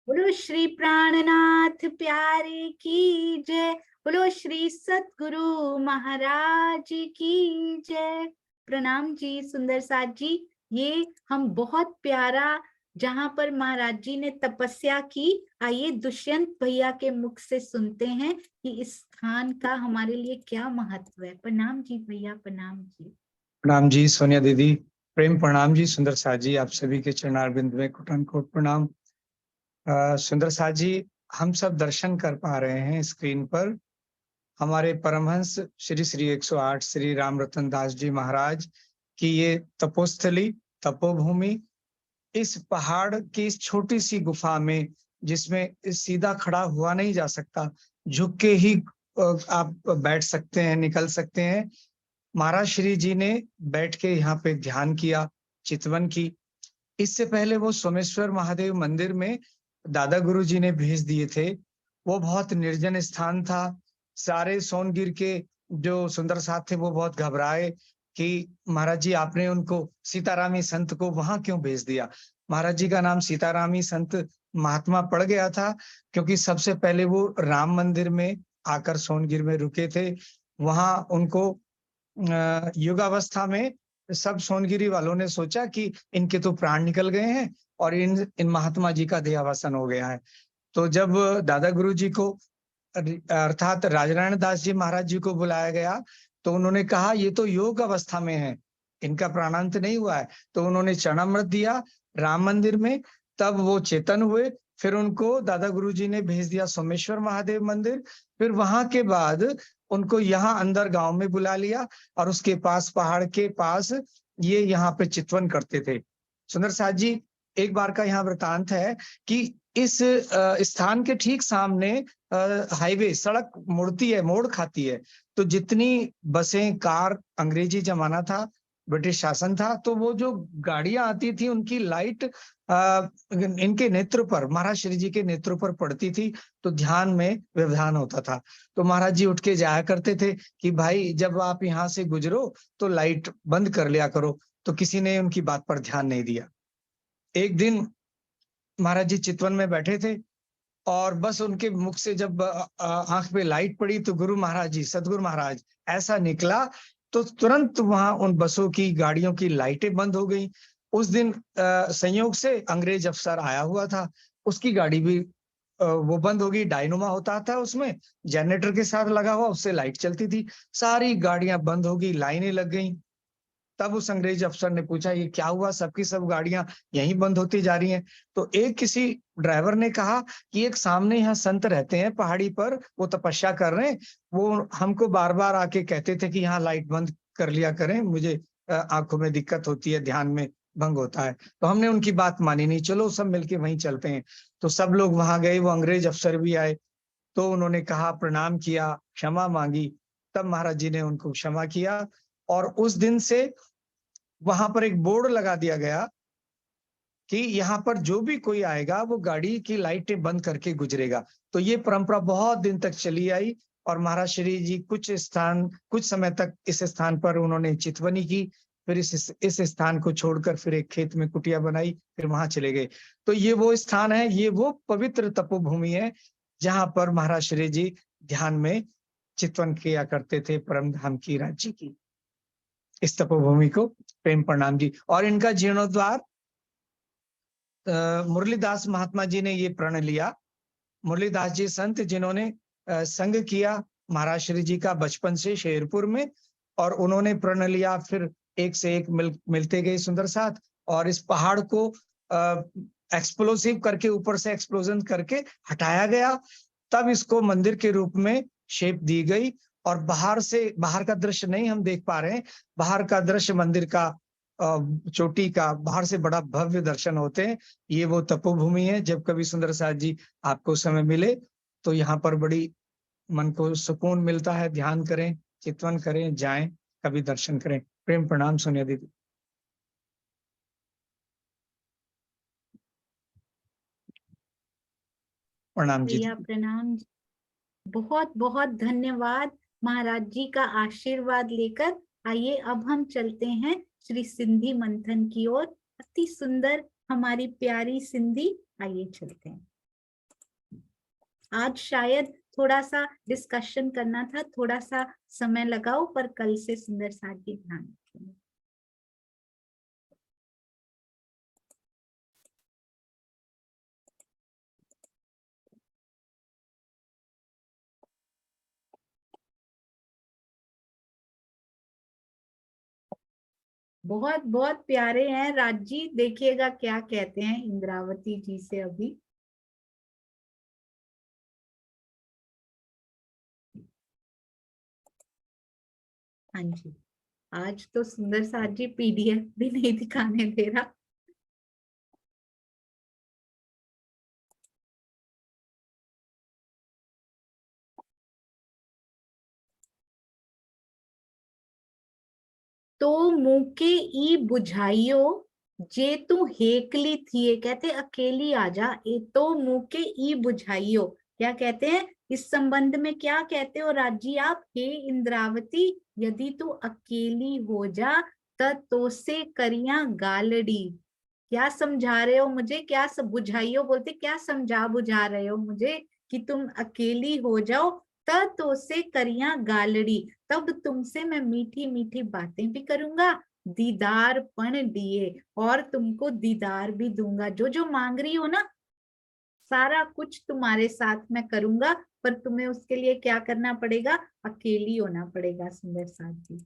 बोलो श्री प्राणनाथ प्यारे की जय। बोलो श्री सतगुरु महाराज की जय। प्रणाम जी सुंदर साथ जी। ये हम बहुत प्यारा जहां पर महाराज जी ने तपस्या की, आइए दुष्यंत भैया के मुख से सुनते हैं कि इस स्थान का हमारे लिए क्या महत्व है। प्रणाम जी भैया, प्रणाम जी। प्रणाम जी सोनिया दीदी, प्रेम प्रणाम जी सुंदर साथ जी, आप सभी के चरणारविंद में कोटन कोट प्रणाम। सुंदर साथ जी, हम सब दर्शन कर पा रहे हैं स्क्रीन पर हमारे परमहंस श्री श्री 108 श्री राम रतन दास जी महाराज की ये तपोस्थली, तपोभूमि, इस पहाड़ की इस छोटी सी गुफा में, जिसमें सीधा खड़ा हुआ नहीं जा सकता, झुक के ही आप बैठ सकते हैं, निकल सकते हैं। महाराज श्री जी ने बैठ के यहाँ पे ध्यान किया, चितवन की। इससे पहले वो सोमेश्वर महादेव मंदिर में दादा गुरु जी ने भेज दिए थे। वो बहुत निर्जन स्थान था। सारे सोनगिर के जो सुंदर साथ थे वो बहुत घबराए कि महाराज जी आपने उनको सीतारामी संत को वहां क्यों भेज दिया। महाराज जी का नाम सीतारामी संत महात्मा पड़ गया था क्योंकि सबसे पहले वो राम मंदिर में आकर सोनगिर में रुके थे। वहां उनको युगावस्था में सब सोनगिरी वालों ने सोचा कि इनके तो प्राण निकल गए हैं और इन महात्मा जी का देहावसान हो गया है। तो जब दादा गुरु जी को अर्थात राजनारायण दास जी महाराज जी को बुलाया गया तो उन्होंने कहा ये तो योग अवस्था में है, इनका प्राणांत नहीं हुआ है। तो उन्होंने चरणामृत दिया राम मंदिर में, तब वो चेतन हुए। फिर उनको दादा गुरु जी ने भेज दिया सोमेश्वर महादेव मंदिर। फिर वहां के बाद उनको यहाँ अंदर गांव में बुला लिया और उसके पास पहाड़ के पास ये यहाँ पे चितवन करते थे। सुंदर साथ जी, एक बार का यहाँ वृतांत है कि इस स्थान के ठीक सामने हाईवे सड़क मुड़ती है, मोड़ खाती है। तो जितनी बसें, कार, अंग्रेजी जमाना था, ब्रिटिश शासन था, तो वो जो गाड़ियां आती थी उनकी लाइट इनके नेत्र पर, महाराज श्री जी के नेत्र पर पड़ती थी। तो ध्यान में व्यवधान होता था। तो महाराज जी उठ के जाया करते थे कि भाई जब आप यहाँ से गुजरो तो लाइट बंद कर लिया करो। तो किसी ने उनकी बात पर ध्यान नहीं दिया। एक दिन महाराज जी चितवन में बैठे थे और बस उनके मुख से जब आंख पे लाइट पड़ी तो गुरु महाराज जी, सदगुरु महाराज ऐसा निकला तो तुरंत वहां उन बसों की, गाड़ियों की लाइटें बंद हो गई। उस दिन संयोग से अंग्रेज अफसर आया हुआ था, उसकी गाड़ी भी वो बंद हो गई। डायनोमा होता था उसमें, जनरेटर के साथ लगा हुआ, उससे लाइट चलती थी। सारी गाड़ियां बंद हो गई, लाइनें लग गई। तब उस अंग्रेज अफसर ने पूछा ये क्या हुआ, सबकी सब गाड़ियां यहीं बंद होती जा रही हैं। तो एक किसी ड्राइवर ने कहा कि एक सामने यहाँ संत रहते हैं पहाड़ी पर, वो तपस्या कर रहे हैं, वो हमको बार बार आके कहते थे कि यहाँ लाइट बंद कर लिया करें, मुझे आंखों में दिक्कत होती है, ध्यान में भंग होता है। तो हमने उनकी बात मानी नहीं, चलो सब मिलके वहीं चलते हैं। तो सब लोग वहां गए, वो अंग्रेज अफसर भी आए। तो उन्होंने कहा, प्रणाम किया, क्षमा मांगी। तब महाराज जी ने उनको क्षमा किया और उस दिन से वहां पर एक बोर्ड लगा दिया गया कि यहाँ पर जो भी कोई आएगा वो गाड़ी की लाइटें बंद करके गुजरेगा। तो ये परंपरा बहुत दिन तक चली आई और महाराज श्री जी कुछ समय तक इस स्थान पर उन्होंने चितवनी की। फिर इस स्थान को छोड़कर फिर एक खेत में कुटिया बनाई, फिर वहां चले गए। तो ये वो स्थान है, ये वो पवित्र तपोभूमि है जहां पर महाराज श्री जी ध्यान में चितवन किया करते थे, परम धाम की राज्य की। इस तपोभूमि को प्रेम प्रणाम जी। और इनका जीर्णोद्वार मुरलीदास महात्मा जी ने ये प्रण लिया। मुरलीदास जी संत जिन्होंने संग किया महाराज श्री जी का बचपन से शेरपुर में, और उन्होंने प्रण लिया, फिर एक से एक मिलते गए सुंदर साथ। और इस पहाड़ को एक्सप्लोसिव करके, ऊपर से एक्सप्लोजन करके हटाया गया। तब इसको मंदिर के रूप में शेप दी गई। और बाहर का दृश्य नहीं हम देख पा रहे हैं, बाहर का दृश्य मंदिर का चोटी का बाहर से बड़ा भव्य दर्शन होते हैं। ये वो तपोभूमि है। जब कभी सुंदर साथ जी आपको समय मिले तो यहाँ पर बड़ी मन को सुकून मिलता है, ध्यान करें, चितवन करें, जाएं, कभी दर्शन करें। प्रेम प्रणाम सोनिया दीदी। प्रणाम जी। भैया प्रणाम। बहुत बहुत धन्यवाद महाराज जी का आशीर्वाद लेकर। आइए अब हम चलते हैं श्री सिंधी मंथन की ओर। अति सुंदर हमारी प्यारी सिंधी, आइए चलते हैं। आज शायद थोड़ा सा डिस्कशन करना था, थोड़ा सा समय लगाओ, पर कल से सुंदर साथ जी ध्यान रखेंगे। बहुत बहुत प्यारे हैं राज जी, देखिएगा क्या कहते हैं इंद्रावती जी से अभी। हाँ जी, आज तो सुंदर साथ जी पीडीएफ भी नहीं दिखाने दे रहा। तो मुके ई बुझाइयो जे तू हेकली थी, ये कहते अकेली आजा, ए तो मुके ई बुझाइयो। क्या कहते हैं इस संबंध में, क्या कहते हो राजी आप? हे इंद्रावती, यदि तू अकेली हो जा तो से करिया गालड़ी। क्या समझा रहे हो मुझे? क्या सब बुझाइयो बोलते, क्या समझा बुझा रहे हो मुझे कि तुम अकेली हो जाओ तब तो से करिया गालड़ी, तब तुमसे मैं मीठी मीठी बातें भी करूंगा, दीदार पण दिए, और तुमको दीदार भी दूंगा। जो जो मांग रही हो ना, सारा कुछ तुम्हारे साथ मैं करूंगा, पर तुम्हें उसके लिए क्या करना पड़ेगा? अकेली होना पड़ेगा सुंदर साथ जी।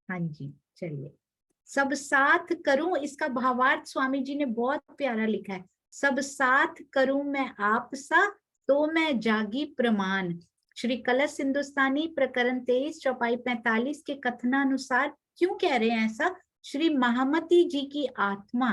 हाँ जी, चलिए। सब साथ करूं, इसका भावार्थ स्वामी जी ने बहुत प्यारा लिखा है। सब साथ करूं मैं आप सा, तो मैं जागी प्रमाण। श्री कलश हिंदुस्तानी प्रकरण 23 चौपाई 45 के कथनानुसार क्यों कह रहे हैं ऐसा? श्री महामती जी की आत्मा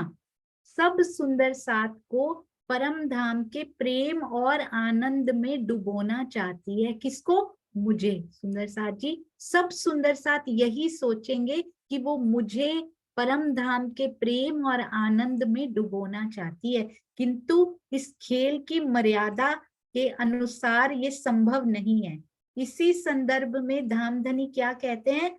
सब सुंदर साथ को परम धाम के प्रेम और आनंद में डुबोना चाहती है। किसको? मुझे। सुंदर साथ जी, सब सुंदर साथ यही सोचेंगे कि वो मुझे परम धाम के प्रेम और आनंद में डुबोना चाहती है, किंतु इस खेल की मर्यादा के अनुसार ये संभव नहीं है। इसी संदर्भ में धामधनी क्या कहते हैं?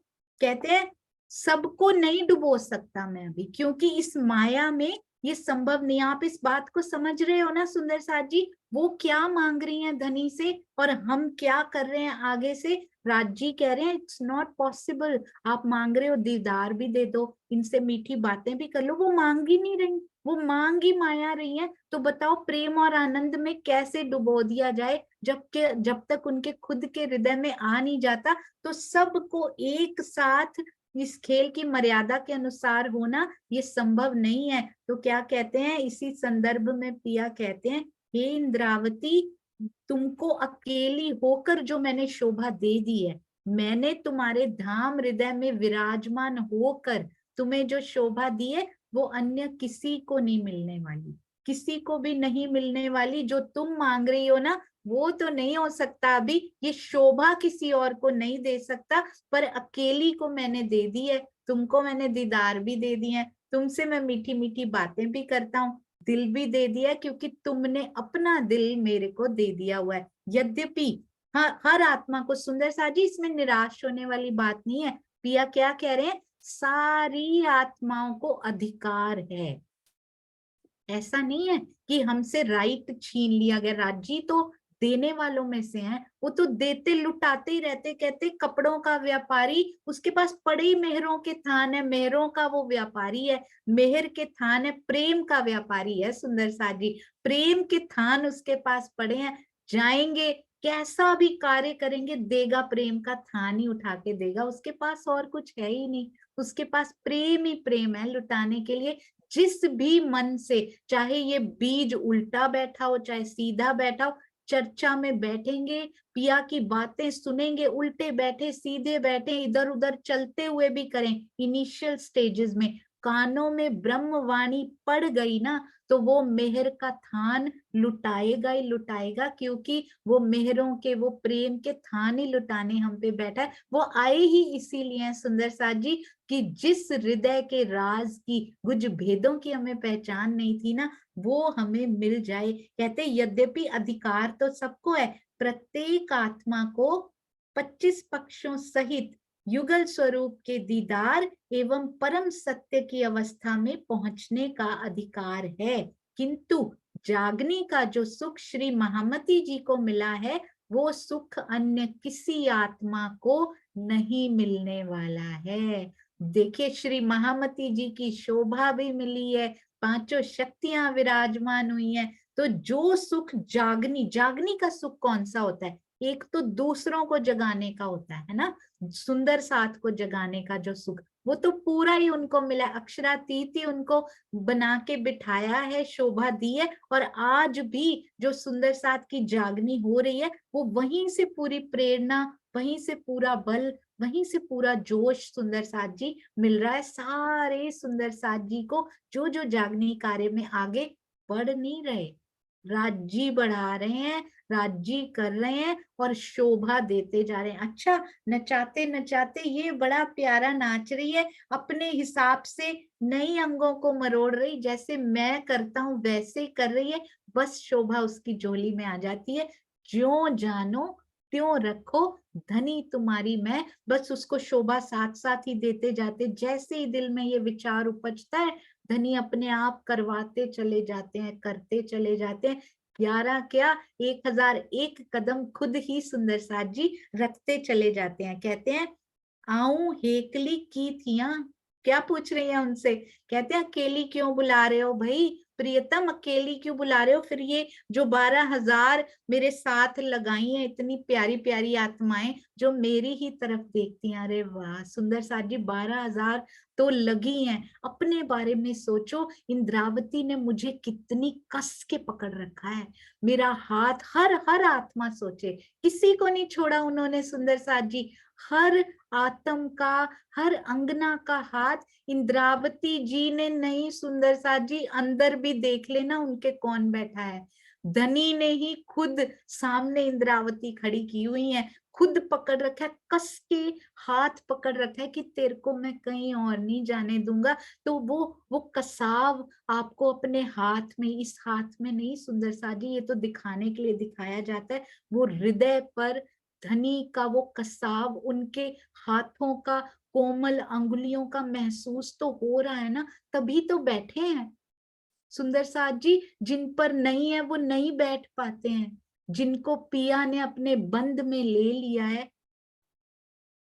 कहते हैं सबको नहीं डुबो सकता मैं अभी, क्योंकि इस माया में ये संभव नहीं। आप इस बात को समझ रहे हो ना सुंदर साथ जी? वो क्या मांग रही हैं धनी से, और हम क्या कर रहे हैं आगे से? राज जी कह रहे हैं इट्स नॉट पॉसिबल। आप मांग रहे हो दीदार भी दे दो, इनसे मीठी बातें भी कर लो, वो मांग ही नहीं रही, वो मांग ही माया रही है। तो बताओ प्रेम और आनंद में कैसे डुबो दिया जाए, जब तक उनके खुद के हृदय में आ नहीं जाता। तो सबको एक साथ इस खेल की मर्यादा के अनुसार होना ये संभव नहीं है। तो क्या कहते हैं इसी संदर्भ में? पिया कहते हैं हे इंद्रावती, तुमको अकेली होकर जो मैंने शोभा दे दी है, मैंने तुम्हारे धाम हृदय में विराजमान होकर तुम्हें जो शोभा दी है, वो अन्य किसी को नहीं मिलने वाली, किसी को भी नहीं मिलने वाली। जो तुम मांग रही हो ना, वो तो नहीं हो सकता अभी, ये शोभा किसी और को नहीं दे सकता, पर अकेली को मैंने दे दी है। तुमको मैंने दीदार भी दे दिए हैं, तुमसे मैं मीठी मीठी बातें भी करता हूँ, दिल भी दे दिया, क्योंकि तुमने अपना दिल मेरे को दे दिया हुआ है। यद्यपि हर आत्मा को, सुंदर सा जी इसमें निराश होने वाली बात नहीं है। पिया क्या कह रहे हैं? सारी आत्माओं को अधिकार है, ऐसा नहीं है कि हमसे राइट छीन लिया गया। राजी तो देने वालों में से हैं, वो तो देते लुटाते ही रहते। कहते कपड़ों का व्यापारी, उसके पास पड़े ही मेहरों के थान है, मेहरों का वो व्यापारी है, मेहर के थान है, प्रेम का व्यापारी है सुंदर सा जी। प्रेम के थान उसके पास पड़े हैं, जाएंगे कैसा भी कार्य करेंगे, देगा प्रेम का थान ही उठा के देगा। उसके पास और कुछ है ही नहीं, उसके पास प्रेम ही प्रेम है लुटाने के लिए। जिस भी मन से, चाहे ये बीज उल्टा बैठा हो चाहे सीधा बैठा हो, चर्चा में बैठेंगे, पिया की बातें सुनेंगे, उल्टे बैठे सीधे बैठे इधर उधर चलते हुए भी करें, इनिशियल स्टेजेस में कानों में ब्रह्मवाणी पड़ गई ना, तो वो मेहर का थान लुटाएगा ही लुटाएगा, क्योंकि वो मेहरों के, वो प्रेम के थान ही लुटाने हम पे बैठा है। वो आए ही इसीलिए हैं सुंदर साथ जी, कि जिस हृदय के राज की, गुज भेदों की हमें पहचान नहीं थी ना, वो हमें मिल जाए। कहते यद्यपि अधिकार तो सबको है, प्रत्येक आत्मा को 25 पक्षों सहित युगल स्वरूप के दीदार एवं परम सत्य की अवस्था में पहुंचने का अधिकार है, किंतु जागने का जो सुख श्री महामती जी को मिला है, वो सुख अन्य किसी आत्मा को नहीं मिलने वाला है। देखिए, श्री महामती जी की शोभा भी मिली है, पांचों शक्तियां विराजमान हुई हैं। तो जो सुख जागनी का सुख कौन सा होता है? एक तो दूसरों को जगाने का होता है ना, सुंदर साथ को जगाने का जो सुख, वो तो पूरा ही उनको मिला। अक्षरातीत ही उनको बना के बिठाया है, शोभा दी है। और आज भी जो सुंदर साथ की जागनी हो रही है, वो वहीं से पूरी प्रेरणा, वहीं से पूरा बल, वहीं से पूरा जोश सुंदर साथ जी मिल रहा है सारे सुंदर साथ जी को, जो जो जागनी कार्य में आगे बढ़ नहीं रहे, राज्य बढ़ा रहे हैं, राज्य कर रहे हैं और शोभा देते जा रहे हैं। अच्छा, नचाते नचाते ये बड़ा प्यारा नाच रही है, अपने हिसाब से नई अंगों को मरोड़ रही, जैसे मैं करता हूं वैसे ही कर रही है, बस शोभा उसकी झोली में आ जाती है। ज्यों जानो त्यों रखो, धनी तुम्हारी मैं, बस उसको शोभा साथ साथ ही देते जाते। जैसे ही दिल में ये विचार उपजता है, धनी अपने आप करवाते चले जाते हैं, करते चले जाते हैं। 11 क्या 1001 कदम खुद ही सुंदर साथ जी रखते चले जाते हैं। कहते हैं, आऊं हेकली की थिया। क्या पूछ रही है उनसे? कहते हैं, अकेली क्यों बुला रहे हो भाई, प्रियतम अकेली क्यों बुला रहे हो? फिर ये जो 12,000 मेरे साथ लगाई हैं, इतनी प्यारी प्यारी आत्माएं जो मेरी ही तरफ देखती हैं। अरे वाह सुंदर साथ जी, 12,000 तो लगी हैं। अपने बारे में सोचो, इंद्रावती ने मुझे कितनी कस के पकड़ रखा है, मेरा हाथ, हर हर आत्मा सोचे, किसी को नहीं छोड़ा उन्होंने सुंदर साथ जी। हर आत्म का, हर अंगना का हाथ इंद्रावती जी ने नहीं, सुंदर साथ जी अंदर भी देख लेना उनके कौन बैठा है। धनी ने ही खुद सामने इंद्रावती खड़ी की हुई है, खुद पकड़ रखा है, कस के हाथ पकड़ रखा है कि तेरे को मैं कहीं और नहीं जाने दूंगा। तो वो कसाव आपको अपने हाथ में, इस हाथ में नहीं सुंदर साथ जी, ये तो दिखाने के लिए दिखाया जाता है, वो हृदय पर धनी का वो कसाव, उनके हाथों का, कोमल अंगुलियों का महसूस तो हो रहा है ना, तभी तो बैठे हैं सुंदर साथ जी। जिन पर नहीं है वो नहीं बैठ पाते हैं, जिनको पिया ने अपने बंद में ले लिया है,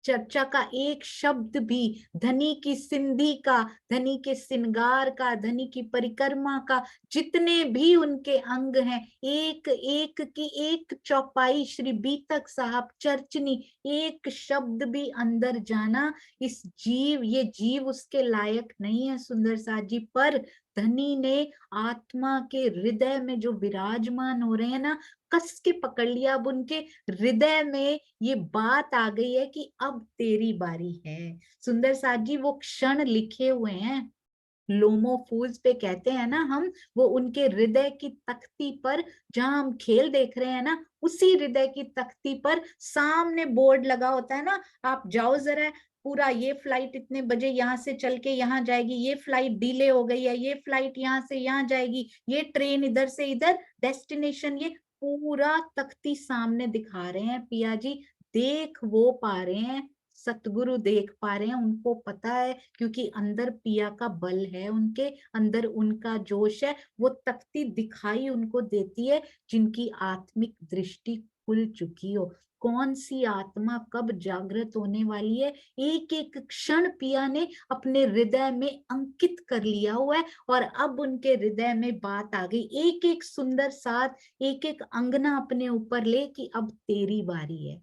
चर्चा का एक शब्द भी, धनी की सिंधी का, धनी के श्रृंगार का, धनी की परिक्रमा का, जितने भी उनके अंग हैं, एक एक की एक चौपाई, श्री बीतक साहब चर्चनी, एक शब्द भी अंदर जाना, इस जीव, ये जीव उसके लायक नहीं है सुंदर साथ जी। पर धनी ने आत्मा के हृदय में जो विराजमान हो रहे हैं ना, कस के पकड़ लिया। अब उनके हृदय में ये बात आ गई है कि अब तेरी बारी है सुंदर साथ जी। वो क्षण लिखे हुए हैं लोमो फूल्स पे, कहते हैं ना हम, वो उनके हृदय की तख्ती पर, जहां हम खेल देख रहे हैं ना, उसी हृदय की तख्ती पर सामने बोर्ड लगा होता है ना, आप जाओ जरा, पूरा ये फ्लाइट इतने बजे यहाँ से चल के यहाँ जाएगी, ये फ्लाइट डिले हो गई है, ये फ्लाइट यहाँ से यहाँ जाएगी, ये ट्रेन इधर से इधर, डेस्टिनेशन, ये पूरा तख्ती सामने दिखा रहे हैं पिया जी। देख वो पा रहे हैं, सतगुरु देख पा रहे हैं, उनको पता है, क्योंकि अंदर पिया का बल है, उनके अंदर उनका जोश है। वो तख्ती दिखाई उनको देती है जिनकी आत्मिक दृष्टि खुल चुकी हो। कौन सी आत्मा कब जागृत होने वाली है, एक एक क्षण पिया ने अपने हृदय में अंकित कर लिया हुआ है। और अब उनके हृदय में बात आ गई, एक एक सुंदर साथ, एक एक अंगना अपने ऊपर ले कि अब तेरी बारी है,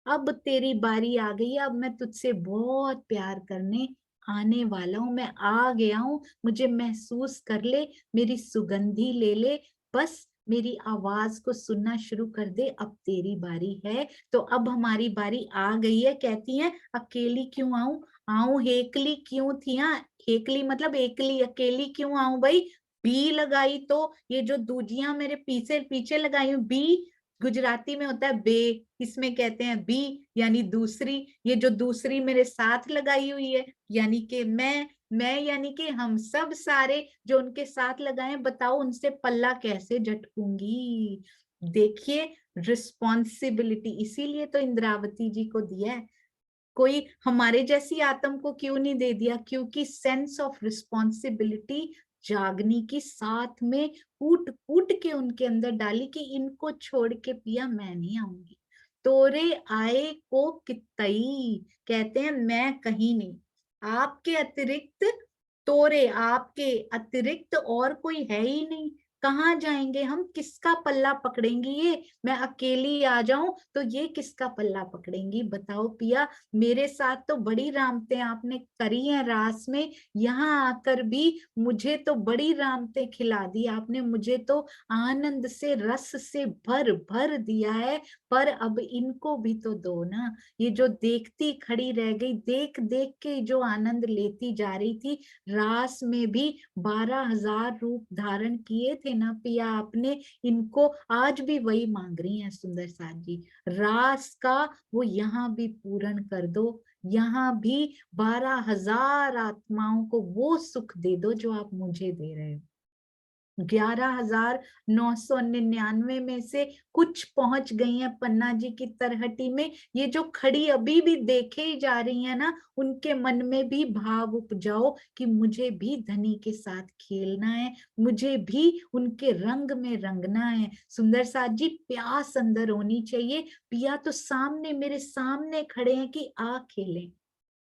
अब तेरी बारी आ गई है, अब मैं तुझसे बहुत प्यार करने आने वाला हूं, मैं आ गया हूं, मुझे महसूस कर ले, मेरी सुगंधी ले ले, बस मेरी आवाज को सुनना शुरू कर दे, अब तेरी बारी है। तो अब हमारी बारी आ गई है। कहती है, अकेली क्यों आऊं, आऊं हेकली क्यों थी। हाँ, हेकली मतलब एकली, अकेली क्यों आऊं भाई, बी लगाई तो, ये जो दूजियां मेरे पीछे पीछे लगाई हूँ, बी गुजराती में होता है बे, इसमें कहते हैं बी, यानी दूसरी। ये जो दूसरी मेरे साथ लगाई हुई है, यानी कि मैं यानी कि हम सब सारे जो उनके साथ लगाए, बताओ उनसे पल्ला कैसे झटकूंगी। देखिए रिस्पॉन्सिबिलिटी, इसीलिए तो इंद्रावती जी को दिया है, कोई हमारे जैसी आत्म को क्यों नहीं दे दिया, क्योंकि सेंस ऑफ रिस्पॉन्सिबिलिटी जागनी की, साथ में कूट कूट के उनके अंदर डाली कि इनको छोड़ के पिया मैं नहीं आऊंगी। तोरे आए को कितई, कहते हैं मैं कहीं नहीं, आपके अतिरिक्त, तोरे आपके अतिरिक्त और कोई है ही नहीं, कहाँ जाएंगे हम, किसका पल्ला पकड़ेंगी ये, मैं अकेली आ जाऊं तो ये किसका पल्ला पकड़ेंगी, बताओ पिया। मेरे साथ तो बड़ी रामतें आपने करी हैं रास में, यहाँ आकर भी मुझे तो बड़ी रामतें खिला दी आपने, मुझे तो आनंद से रस से भर भर दिया है, पर अब इनको भी तो दो ना। ये जो देखती खड़ी रह गई, देख देख के जो आनंद लेती जा रही थी, रास में भी 12,000 रूप धारण किए थे ना पिया आपने, इनको आज भी वही मांग रही हैं सुंदर साथ जी, रास का वो यहाँ भी पूर्ण कर दो, यहाँ भी 12,000 आत्माओं को वो सुख दे दो जो आप मुझे दे रहे हो। 11,999 में से कुछ पहुंच गई हैं पन्ना जी की तरहटी में, ये जो खड़ी अभी भी देखे ही जा रही है ना, उनके मन में भी भाव उपजाओ कि मुझे भी धनी के साथ खेलना है, मुझे भी उनके रंग में रंगना है। सुंदर साथ जी, प्यास अंदर होनी चाहिए, पिया तो सामने मेरे सामने खड़े हैं कि आ खेलें,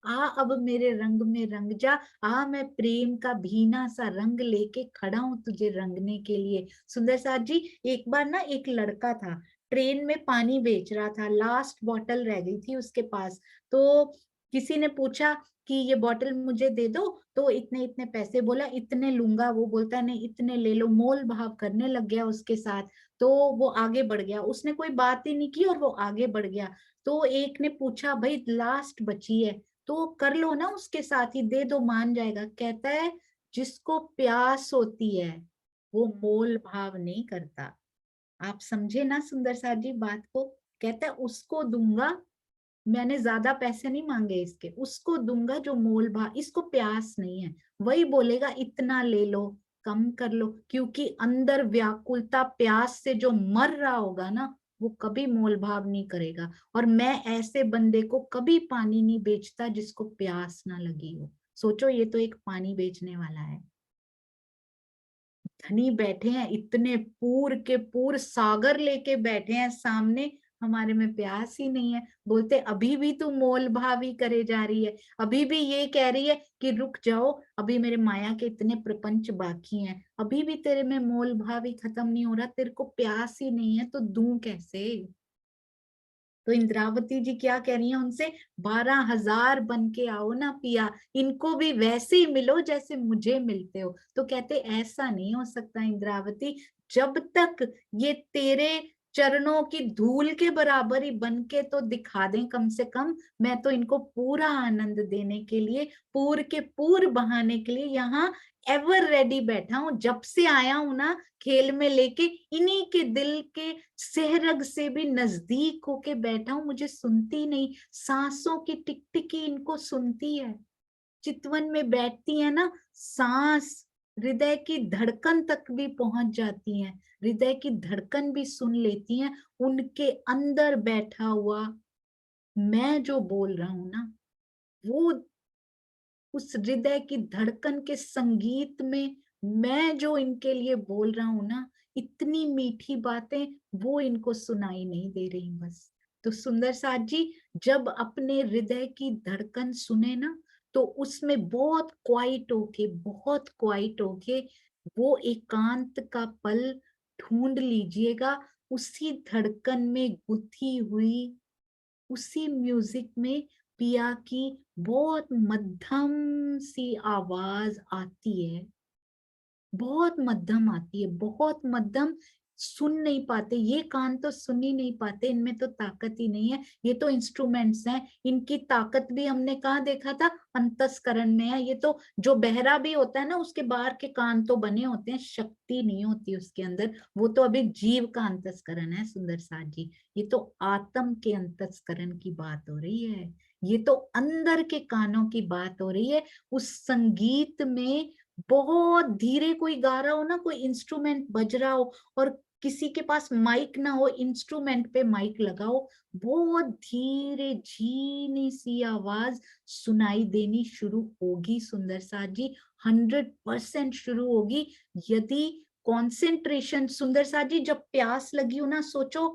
आ अब मेरे रंग में रंग जा, आ मैं प्रेम का भीना सा रंग लेके खड़ा हूं तुझे रंगने के लिए। सुंदर साथ जी, एक बार ना एक लड़का था, ट्रेन में पानी बेच रहा था, लास्ट बॉटल रह गई थी उसके पास, तो किसी ने पूछा कि ये बॉटल मुझे दे दो, तो इतने इतने पैसे, बोला इतने लूंगा, वो बोलता नहीं इतने ले लो, मोल भाव करने लग गया उसके साथ, तो वो आगे बढ़ गया, उसने कोई बात ही नहीं की और वो आगे बढ़ गया। तो एक ने पूछा भाई लास्ट बची है तो कर लो ना, उसके साथ ही दे दो, मान जाएगा। कहता है जिसको प्यास होती है वो मोल भाव नहीं करता। आप समझे ना सुंदर साथ जी बात को, कहता है उसको दूंगा, मैंने ज्यादा पैसे नहीं मांगे इसके, उसको दूंगा जो मोल भाव, इसको प्यास नहीं है, वही बोलेगा इतना ले लो, कम कर लो, क्योंकि अंदर व्याकुलता प्यास से जो मर रहा होगा ना, वो कभी मोल भाव नहीं करेगा। और मैं ऐसे बंदे को कभी पानी नहीं बेचता जिसको प्यास ना लगी हो। सोचो ये तो एक पानी बेचने वाला है, धनी बैठे हैं इतने पूर के पूर सागर लेके बैठे हैं सामने, हमारे में प्यास ही नहीं है, बोलते अभी भी तू मोल भाव ही करे जा रही है, अभी भी ये कह रही है कि रुक जाओ, अभी मेरे माया के इतने प्रपंच बाकी हैं, अभी भी तेरे में मोल भाव ही खत्म नहीं हो रहा, तेरे को प्यास ही नहीं है तो दूं कैसे। तो इंद्रावती जी क्या कह रही हैं उनसे, 12,000 बन के आओ ना पिया, इनको भी वैसे ही मिलो जैसे मुझे मिलते हो। तो कहते ऐसा नहीं हो सकता इंद्रावती, जब तक ये तेरे चरणों की धूल के बराबर ही बन के तो दिखा दें कम से कम, मैं तो इनको पूरा आनंद देने के लिए, पूर के पूर बहाने के लिए यहाँ एवर रेडी बैठा हूं, जब से आया हूं ना खेल में लेके, इन्हीं के दिल के सहरग से भी नजदीक होके बैठा हूं, मुझे सुनती नहीं, सांसों की टिकटिकी इनको सुनती है, चितवन में बैठती है ना, सांस हृदय की धड़कन तक भी पहुंच जाती हैं, हृदय की धड़कन भी सुन लेती हैं, उनके अंदर बैठा हुआ मैं जो बोल रहा हूं ना, वो उस हृदय की धड़कन के संगीत में मैं जो इनके लिए बोल रहा हूं ना, इतनी मीठी बातें वो इनको सुनाई नहीं दे रही बस। तो सुंदर साथ जी, जब अपने हृदय की धड़कन सुने ना, तो उसमें बहुत क्वाइट होके, बहुत क्वाइट होके वो एकांत का पल ढूंढ लीजिएगा, उसी धड़कन में गुथी हुई, उसी म्यूजिक में पिया की बहुत मध्यम सी आवाज आती है, बहुत मध्यम आती है, बहुत मध्यम, सुन नहीं पाते ये कान तो सुन ही नहीं पाते, इनमें तो ताकत ही नहीं है, ये तो इंस्ट्रूमेंट्स हैं, इनकी ताकत भी हमने कहाँ देखा था, अंतस्करण में है। ये तो जो बहरा भी होता है ना, उसके बाहर के कान तो बने होते हैं, शक्ति नहीं होती उसके अंदर, वो तो अभी जीव का अंतस्करण है सुंदर साथ जी, ये तो आत्म के अंतस्करण की बात हो रही है, ये तो अंदर के कानों की बात हो रही है। उस संगीत में बहुत धीरे कोई गा रहा हो ना, कोई इंस्ट्रूमेंट बज रहा हो और किसी के पास माइक ना हो, इंस्ट्रूमेंट पे माइक लगाओ, बहुत धीरे झीनी सी आवाज सुनाई देनी शुरू होगी सुंदर साथ जी, 100% शुरू होगी। यदि कॉन्सेंट्रेशन, सुंदर साथ जी जब प्यास लगी हो ना, सोचो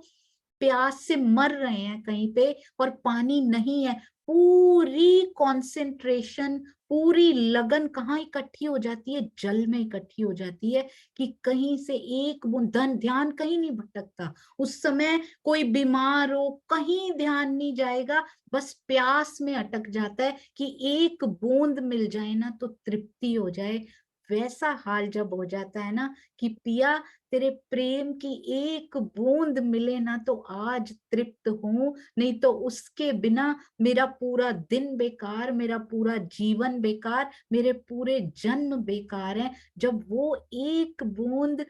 प्यास से मर रहे हैं कहीं पे और पानी नहीं है, पूरी कंसंट्रेशन, पूरी लगन कहाँ इकट्ठी हो जाती है, जल में इकट्ठी हो जाती है कि कहीं से एक बूंद, ध्यान कहीं नहीं भटकता उस समय। कोई बीमार हो कहीं ध्यान नहीं जाएगा, बस प्यास में अटक जाता है कि एक बूंद मिल जाए ना तो तृप्ति हो जाए। वैसा हाल जब हो जाता है ना कि पिया तेरे प्रेम की एक बूंद मिले ना तो आज तृप्त हूं, नहीं तो उसके बिना मेरा पूरा दिन बेकार, मेरा पूरा जीवन बेकार, मेरे पूरे जन्म बेकार है। जब वो एक बूंद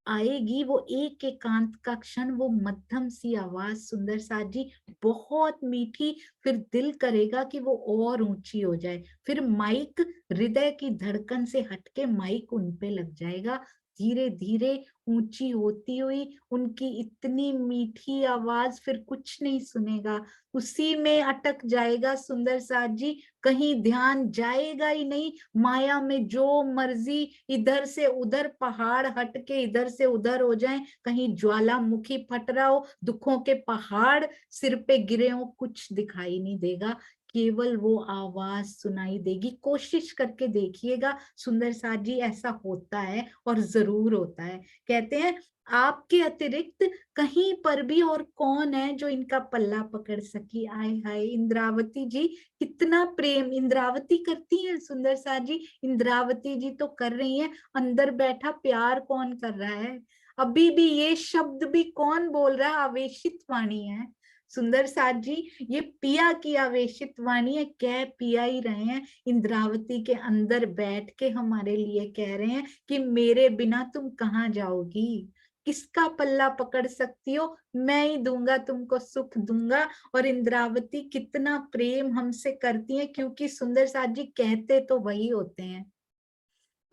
आएगी, वो एक एकांत का क्षण, वो मध्यम सी आवाज सुंदर साथ जी बहुत मीठी, फिर दिल करेगा कि वो और ऊंची हो जाए, फिर माइक हृदय की धड़कन से हटके माइक उन पे लग जाएगा, धीरे धीरे ऊंची होती हुई उनकी इतनी मीठी आवाज फिर कुछ नहीं सुनेगा, उसी में अटक जाएगा सुंदर साथ जी, कहीं ध्यान जाएगा ही नहीं। माया में जो मर्जी, इधर से उधर पहाड़ हट के इधर से उधर हो जाए, कहीं ज्वालामुखी फट रहा हो, दुखों के पहाड़ सिर पे गिरे हो, कुछ दिखाई नहीं देगा, केवल वो आवाज सुनाई देगी। कोशिश करके देखिएगा सुंदर साथ जी, ऐसा होता है और जरूर होता है। कहते हैं आपके अतिरिक्त कहीं पर भी और कौन है जो इनका पल्ला पकड़ सकी। आय हाय इंद्रावती जी, कितना प्रेम इंद्रावती करती है सुंदर साथ जी, इंद्रावती जी तो कर रही है, अंदर बैठा प्यार कौन कर रहा है, अभी भी ये शब्द भी कौन बोल रहा है, आवेशित वाणी है सुंदर साथ जी, ये पिया की आवेशित वाणी है, कह पिया ही रहे हैं, इंद्रावती के अंदर बैठ के हमारे लिए कह रहे हैं कि मेरे बिना तुम कहाँ जाओगी, किसका पल्ला पकड़ सकती हो, मैं ही दूंगा तुमको, सुख दूंगा। और इंद्रावती कितना प्रेम हमसे करती है, क्योंकि सुंदर साथ जी कहते तो वही होते हैं,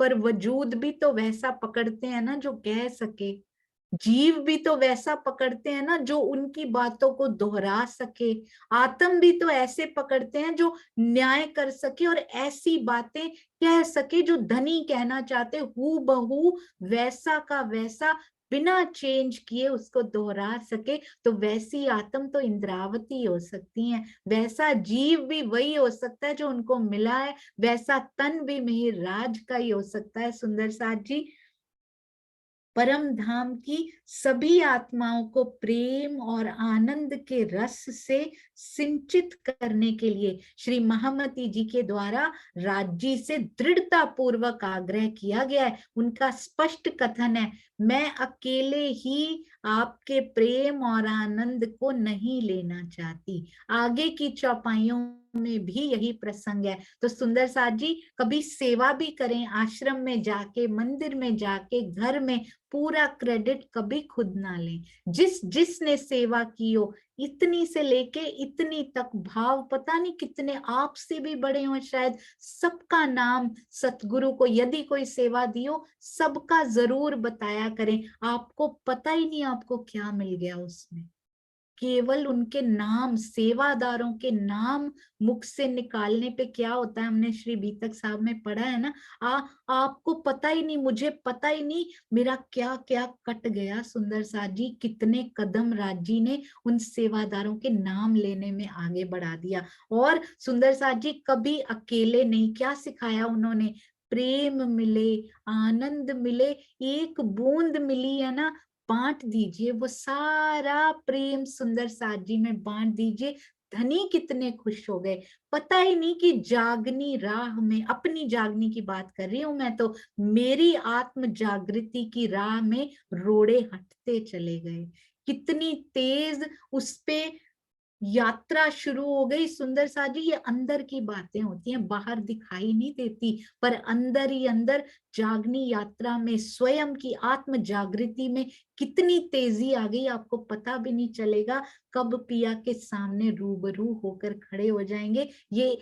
पर वजूद भी तो वैसा पकड़ते हैं ना जो कह सके, जीव भी तो वैसा पकड़ते हैं ना जो उनकी बातों को दोहरा सके, आत्म भी तो ऐसे पकड़ते हैं जो न्याय कर सके और ऐसी बातें कह सके जो धनी कहना चाहते, हू बहू वैसा का वैसा बिना चेंज किए उसको दोहरा सके, तो वैसी आत्म तो इंद्रावती हो सकती है, वैसा जीव भी वही हो सकता है जो उनको मिला है, वैसा तन भी मिहिर राज का ही हो सकता है सुंदर साथ जी। परम धाम की सभी आत्माओं को प्रेम और आनंद के रस से सिंचित करने के लिए श्री महामती जी के द्वारा राज्य से दृढ़ता पूर्वक आग्रह किया गया है। उनका स्पष्ट कथन है, मैं अकेले ही आपके प्रेम और आनंद को नहीं लेना चाहती। आगे की चौपाइयों में भी यही प्रसंग है। तो सुंदर साथ जी कभी सेवा भी करें, आश्रम में जाके, मंदिर में जाके, घर में, पूरा क्रेडिट कभी खुद ना लें। जिसने सेवा की हो, इतनी से लेके इतनी तक भाव पता नहीं कितने आपसे भी बड़े हो शायद, सबका नाम सतगुरु को यदि कोई सेवा दी हो सबका जरूर बताया करें, आपको पता ही नहीं आपको क्या मिल गया उसमें, केवल उनके नाम, सेवादारों के नाम मुख से निकालने पे क्या होता है, हमने श्री बीतक साहब में पढ़ा है ना, आपको पता ही नहीं, मुझे पता ही नहीं मेरा क्या क्या कट गया सुंदर साथ जी, कितने कदम राजी ने उन सेवादारों के नाम लेने में आगे बढ़ा दिया। और सुंदर साथ जी कभी अकेले नहीं, क्या सिखाया उन्होंने, प्रेम मिले, आनंद मिले, एक बूंद मिली है ना, बांट दीजिए, वो सारा प्रेम सुंदर साथ जी में बांट दीजिए। धनी कितने खुश हो गए, पता ही नहीं कि जागनी राह में, अपनी जागनी की बात कर रही हूं मैं तो, मेरी आत्म जागृति की राह में रोड़े हटते चले गए, कितनी तेज उस पे यात्रा शुरू हो गई सुंदर साथ जी। ये अंदर की बातें होती हैं, बाहर दिखाई नहीं देती, पर अंदर ही अंदर जागनी यात्रा में, स्वयं की आत्म जागृति में कितनी तेजी आ गई, आपको पता भी नहीं चलेगा कब पिया के सामने रूबरू होकर खड़े हो जाएंगे। ये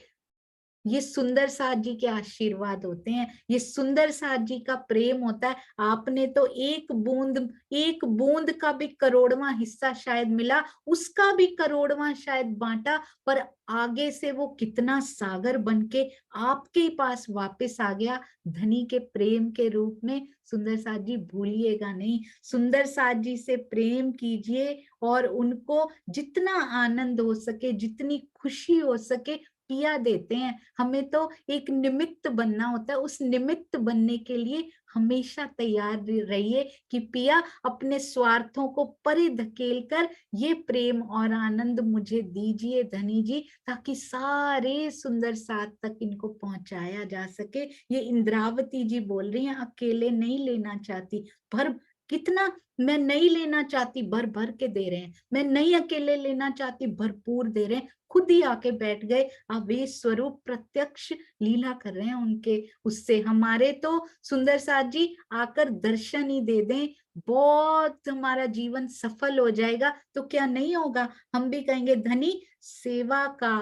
ये सुंदर साथ जी के आशीर्वाद होते हैं, ये सुंदर साथ जी का प्रेम होता है। आपने तो एक बूंद का भी करोड़वां हिस्सा शायद मिला, उसका भी करोड़वां शायद बांटा, पर आगे से वो कितना सागर बनके आपके पास वापस आ गया धनी के प्रेम के रूप में। सुंदर साथ जी भूलिएगा नहीं, सुंदर साथ जी से प्रेम कीजिए और उनको जितना आनंद हो सके, जितनी खुशी हो सके पिया देते हैं। हमें तो एक निमित्त बनना होता है, उस निमित्त बनने के लिए हमेशा तैयार रहिए कि पिया अपने स्वार्थों को परे धकेल कर ये प्रेम और आनंद मुझे दीजिए धनी जी, ताकि सारे सुंदर साथ तक इनको पहुंचाया जा सके। ये इंद्रावती जी बोल रही हैं, अकेले नहीं लेना चाहती, पर कितना मैं नहीं लेना चाहती, भर भर के दे रहे हैं। मैं नहीं अकेले लेना चाहती, भरपूर दे रहे हैं। खुद ही आके बैठ गए, आवेश स्वरूप प्रत्यक्ष लीला कर रहे हैं उनके उससे। हमारे तो सुंदर साथ जी आकर दर्शन ही दे दें, बहुत हमारा जीवन सफल हो जाएगा। तो क्या नहीं होगा, हम भी कहेंगे धनी सेवा का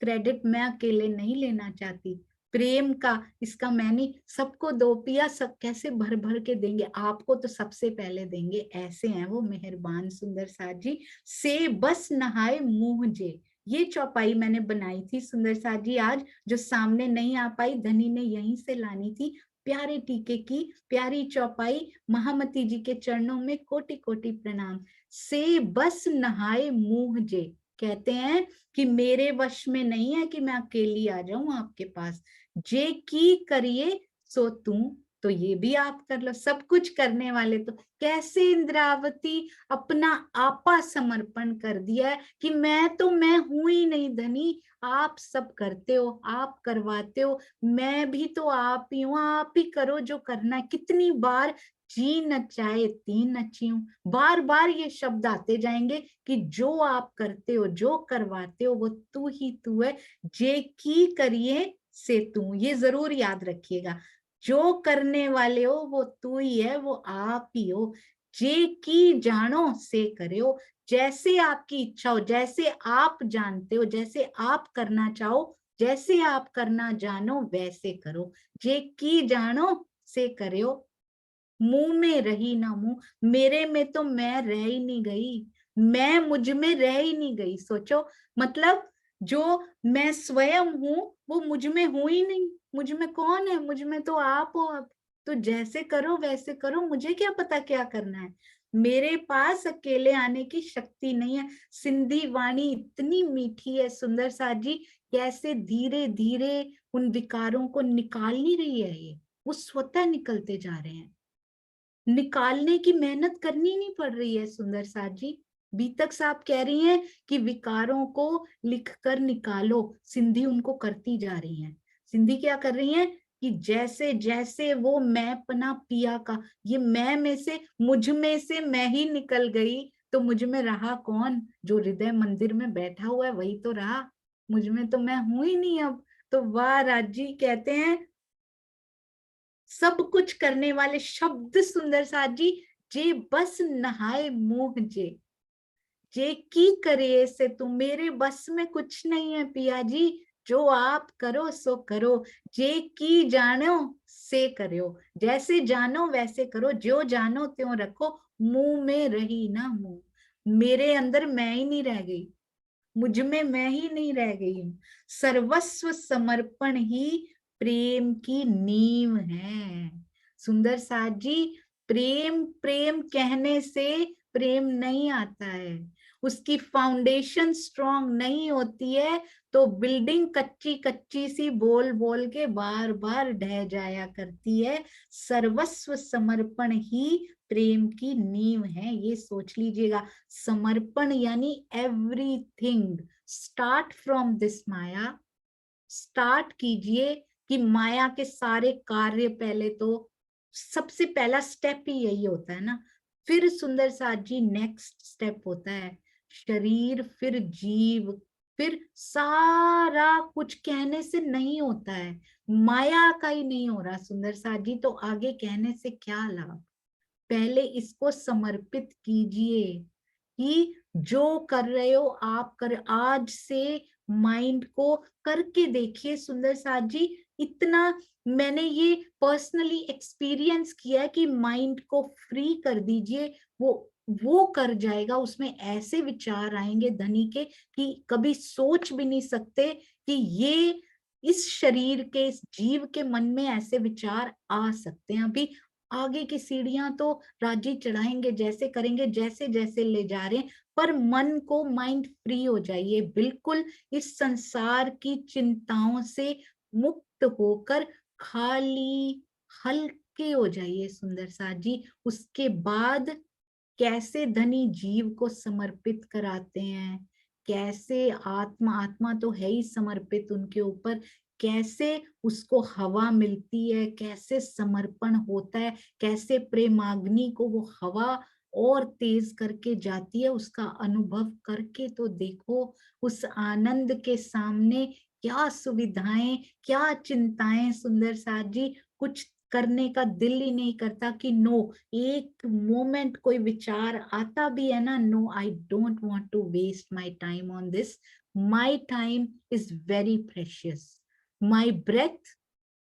क्रेडिट मैं अकेले नहीं लेना चाहती, प्रेम का इसका मैं नहीं, सबको दो पिया, सब कैसे भर भर के देंगे, आपको तो सबसे पहले देंगे। ऐसे हैं वो मेहरबान सुंदर साथ जी। से बस नहाए मुंह जे, ये चौपाई मैंने बनाई थी सुंदर साथ जी आज, जो सामने नहीं आ पाई, धनी ने यहीं से लानी थी। प्यारे टीके की प्यारी चौपाई, महामती जी के चरणों में कोटि कोटि प्रणाम। से बस नहाए मुंह जे, कहते हैं कि मेरे वश में नहीं है कि मैं अकेली आ जाऊं आपके पास। जे की करिए सो तू, तो ये भी आप कर लो, सब कुछ करने वाले तो कैसे इंद्रावती अपना आपा समर्पण कर दिया है कि मैं तो मैं हूं ही नहीं धनी, आप सब करते हो, आप करवाते हो, मैं भी तो आप ही हूं, आप ही करो जो करना है। कितनी बार जी नचाए तीन नची हूं, बार बार ये शब्द आते जाएंगे कि जो आप करते हो, जो करवाते हो, वो तू ही तू है। जे की करिए से तू, ये जरूर याद रखिएगा, जो करने वाले हो वो तू ही है, वो आप ही हो। जे की जानो से करो, जैसे आपकी इच्छा हो, जैसे आप जानते हो, जैसे आप करना चाहो, जैसे आप करना जानो वैसे करो। जे की जानो से करो, मुंह में रही ना मुंह, मेरे में तो मैं रह ही नहीं गई, मैं मुझ में रह ही नहीं गई। सोचो, मतलब जो मैं स्वयं हूं वो मुझ में हूं ही नहीं, मुझ में कौन है, मुझ में तो आप हो। अब तो जैसे करो वैसे करो, मुझे क्या पता क्या करना है, मेरे पास अकेले आने की शक्ति नहीं है। सिंधी वाणी इतनी मीठी है सुंदर साथ जी, कैसे धीरे धीरे उन विकारों को निकाल नहीं रही है ये, वो स्वतः निकलते जा रहे हैं। निकालने की मेहनत करनी नहीं पड़ रही है सुंदर साथ जी। बीतक साहब कह रही हैं कि विकारों को लिखकर निकालो, सिंधी उनको करती जा रही हैं। सिंधी क्या कर रही हैं कि जैसे जैसे वो मैं पना पिया का, ये मैं में से, मुझ में से मैं ही निकल गई, तो मुझ में रहा कौन, जो हृदय मंदिर में बैठा हुआ है वही तो रहा, मुझ में तो मैं हूं ही नहीं अब। तो वाह राज जी कहते हैं, सब कुछ करने वाले शब्द सुंदर साथ जी, जे बस नहाए मुंह जे, जे की करे से तुम, मेरे बस में कुछ नहीं है पिया जी, जो आप करो सो करो। जे की जानो से करो, जैसे जानो वैसे करो, जो जानो त्यों रखो, मुंह में रही ना मुंह, मेरे अंदर मैं ही नहीं रह गई, मुझ में मैं ही नहीं रह गई हूँ। सर्वस्व समर्पण ही प्रेम की नींव है। सुंदर साथ जी, प्रेम प्रेम कहने से प्रेम नहीं आता है, उसकी फाउंडेशन स्ट्रांग नहीं होती है, तो बिल्डिंग कच्ची कच्ची सी बोल बोल के बार बार ढह जाया करती है। सर्वस्व समर्पण ही प्रेम की नींव है, ये सोच लीजिएगा। समर्पण यानी everything, start from this Maya, start कीजिए कि माया के सारे कार्य, पहले तो सबसे पहला स्टेप ही यही होता है ना। फिर सुंदर साथ जी नेक्स्ट स्टेप होता है शरीर, फिर जीव, फिर सारा कुछ कहने से नहीं होता है, माया का ही नहीं हो रहा सुंदर साथ जी, तो आगे कहने से क्या लाभ। पहले इसको समर्पित कीजिए कि जो कर रहे हो आप कर, आज से माइंड को करके देखिए सुंदर साथ जी। इतना मैंने ये पर्सनली एक्सपीरियंस किया है कि माइंड को फ्री कर दीजिए, वो कर जाएगा। उसमें ऐसे विचार आएंगे धनी के कि कभी सोच भी नहीं सकते कि ये इस शरीर के, इस जीव के मन में ऐसे विचार आ सकते हैं। अभी आगे की सीढ़ियां तो राजी चढ़ाएंगे, जैसे करेंगे, जैसे जैसे ले जा रहे हैं, पर मन को, माइंड फ्री हो जाइए, बिल्कुल इस संसार की चिंताओं से मुक्त होकर खाली हल्के हो जाइए सुंदर साथ जी। उसके बाद कैसे धनी जीव को समर्पित कराते हैं, कैसे आत्मा, आत्मा तो है ही समर्पित उनके ऊपर, कैसे उसको हवा मिलती है, कैसे समर्पण होता है, कैसे प्रेमाग्नि को वो हवा और तेज करके जाती है, उसका अनुभव करके तो देखो। उस आनंद के सामने क्या सुविधाएं, क्या चिंताएं सुंदर साथ जी। कुछ करने का दिल ही नहीं करता कि नो, एक मोमेंट कोई विचार आता भी है ना, no I don't want to waste my time on this, my time is very precious, my breath,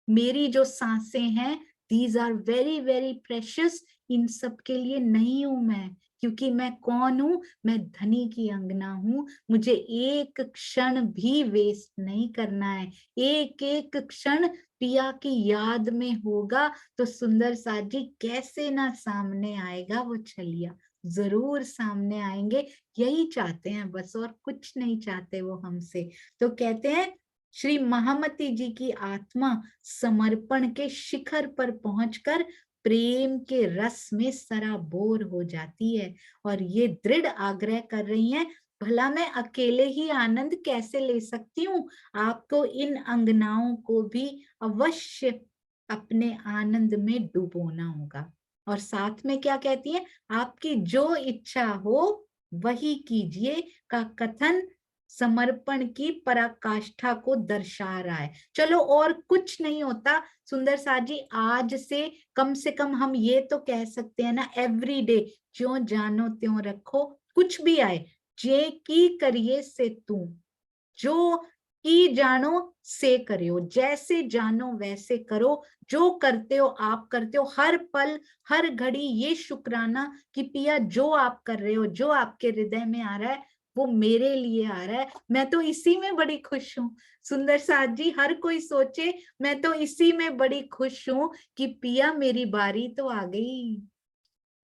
मेरी जो सांसें हैं, these are very very precious. इन सब के लिए नहीं हूं मैं, क्योंकि मैं कौन हूं, मैं धनी की अंगना हूं। मुझे एक क्षण भी वेस्ट नहीं करना है। एक एक क्षण पिया की याद में होगा तो सुंदर साथ जी कैसे ना सामने आएगा वो छलिया, जरूर सामने आएंगे। यही चाहते हैं बस, और कुछ नहीं चाहते वो हमसे। तो कहते हैं श्री महामती जी की आत्मा समर्पण के शिखर पर पहुंचकर प्रेम के रस में सराबोर हो जाती है, और ये दृढ़ आग्रह कर रही हैं, भला मैं अकेले ही आनंद कैसे ले सकती हूँ, आपको इन अंगनाओं को भी अवश्य अपने आनंद में डुबोना होगा। और साथ में क्या कहती है, आपकी जो इच्छा हो वही कीजिए का कथन समर्पण की पराकाष्ठा को दर्शा रहा है। चलो और कुछ नहीं होता सुंदर साथ जी, आज से कम हम ये तो कह सकते हैं ना, एवरी डे ज्यों जानो त्यों रखो, कुछ भी आए, जे की करिए से तू, जो की जानो से करो, जैसे जानो वैसे करो, जो करते हो आप करते हो, हर पल हर घड़ी ये शुक्राना कि पिया जो आप कर रहे हो, जो आपके हृदय में आ रहा है, वो मेरे लिए आ रहा है, मैं तो इसी में बड़ी खुश हूँ। सुंदर साथ जी, हर कोई सोचे मैं तो इसी में बड़ी खुश हूँ कि पिया मेरी बारी तो आ गई।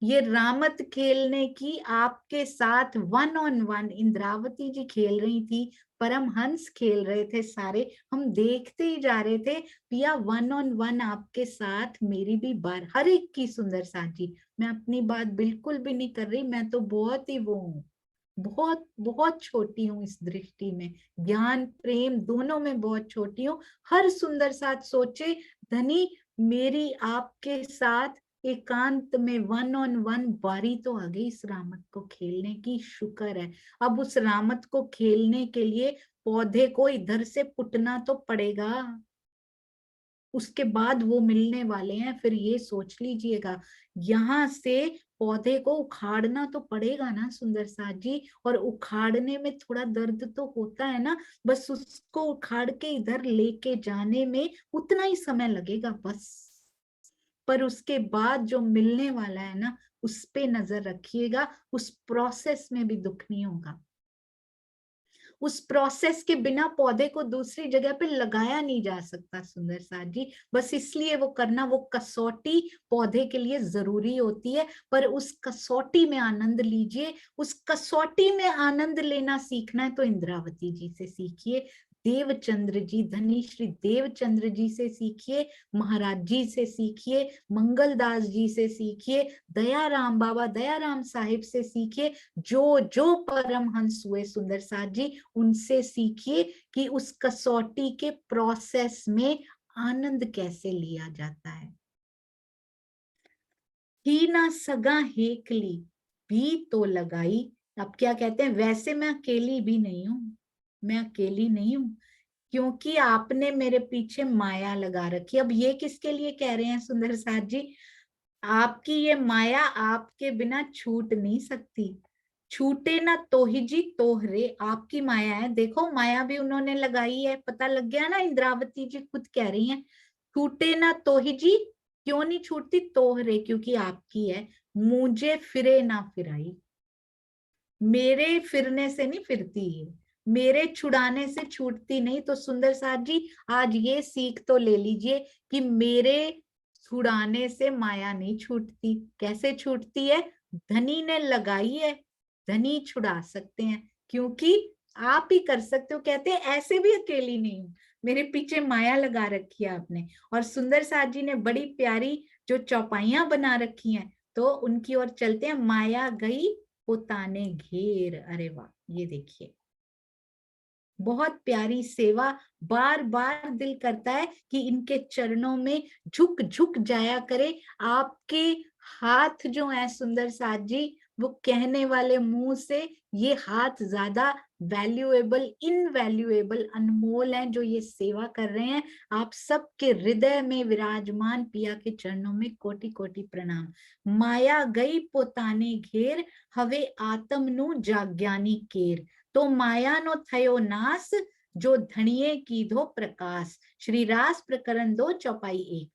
ये रामत खेलने की आपके साथ वन ऑन वन इंद्रावती जी खेल रही थी, परमहंस खेल रहे थे, सारे हम देखते ही जा रहे थे। पिया वन ऑन वन आपके साथ, मेरी भी बार, हर एक की सुंदर साथ जी। मैं अपनी बात बिल्कुल भी नहीं कर रही, मैं तो बहुत ही वो हूँ, बहुत बहुत छोटी हूँ इस दृष्टि में, ज्ञान प्रेम दोनों में बहुत छोटी हूँ। हर सुंदर साथ सोचे धनी मेरी आपके साथ एकांत में वन ऑन वन बारी तो आ गई इस रामत को खेलने की, शुक्र है। अब उस रामत को खेलने के लिए पौधे को इधर से पुटना तो पड़ेगा, उसके बाद वो मिलने वाले हैं, फिर ये सोच लीजिएगा। यहाँ से पौधे को उखाड़ना तो पड़ेगा ना सुंदर साथ जी, और उखाड़ने में थोड़ा दर्द तो होता है ना, बस उसको उखाड़ के इधर लेके जाने में उतना ही समय लगेगा बस। पर उसके बाद जो मिलने वाला है ना, उस पे नजर रखिएगा, उस प्रोसेस में भी दुख नहीं होगा। उस प्रोसेस के बिना पौधे को दूसरी जगह पे लगाया नहीं जा सकता सुंदर साथ जी, बस इसलिए वो करना, वो कसौटी पौधे के लिए जरूरी होती है। पर उस कसौटी में आनंद लीजिए, उस कसौटी में आनंद लेना सीखना है तो इंद्रावती जी से सीखिए, देवचंद्र जी, धनी श्री देवचंद्र जी से सीखिए, महाराज जी से सीखिए, मंगलदास जी से सीखिए, दयाराम बाबा दयाराम साहिब से सीखिए, जो जो परमहंस हुए सुंदर साथ जी उनसे सीखिए कि उस कसौटी के प्रोसेस में आनंद कैसे लिया जाता है। ही ना सगा हेकली भी तो लगाई, अब क्या कहते हैं, वैसे मैं अकेली भी नहीं हूं, मैं अकेली नहीं हूं, क्योंकि आपने मेरे पीछे माया लगा रखी। अब ये किसके लिए कह रहे हैं सुंदर साथ जी, आपकी ये माया आपके बिना छूट नहीं सकती, छूटे ना तोहिजी तोहरे, आपकी माया है। देखो माया भी उन्होंने लगाई है, पता लग गया ना, इंद्रावती जी खुद कह रही हैं छूटे ना तोहिजी, क्यों नहीं छूटती? तोहरे, क्योंकि आपकी है। मुझे फिरे ना फिराई, मेरे फिरने से नहीं फिरती है, मेरे छुड़ाने से छूटती नहीं। तो सुंदर साथ जी आज ये सीख तो ले लीजिए कि मेरे छुड़ाने से माया नहीं छूटती। कैसे छूटती है? धनी ने लगाई है, धनी छुड़ा सकते हैं, क्योंकि आप ही कर सकते हो। कहते हैं ऐसे भी अकेली नहीं हूं, मेरे पीछे माया लगा रखी है आपने। और सुंदर साथ जी ने बड़ी प्यारी जो चौपाइयां बना रखी हैं, तो उनकी ओर चलते हैं। माया गई पोताने घेर, अरे वाह, ये देखिए बहुत प्यारी सेवा। बार बार दिल करता है कि इनके चरणों में झुक झुक जाया करे। आपके हाथ जो है सुंदर साथ जी, वो कहने वाले मुंह से ये हाथ ज्यादा वैल्यूएबल, इनवैल्यूएबल, अनमोल हैं जो ये सेवा कर रहे हैं। आप सबके हृदय में विराजमान पिया के चरणों में कोटि कोटि प्रणाम। माया गई पोताने घेर, हवे आत्म नु जाग्यानी केर। तो माया नो थयो नास, जो धनिये कीधो प्रकाश। श्री रास प्रकरण 2 चौपाई 1।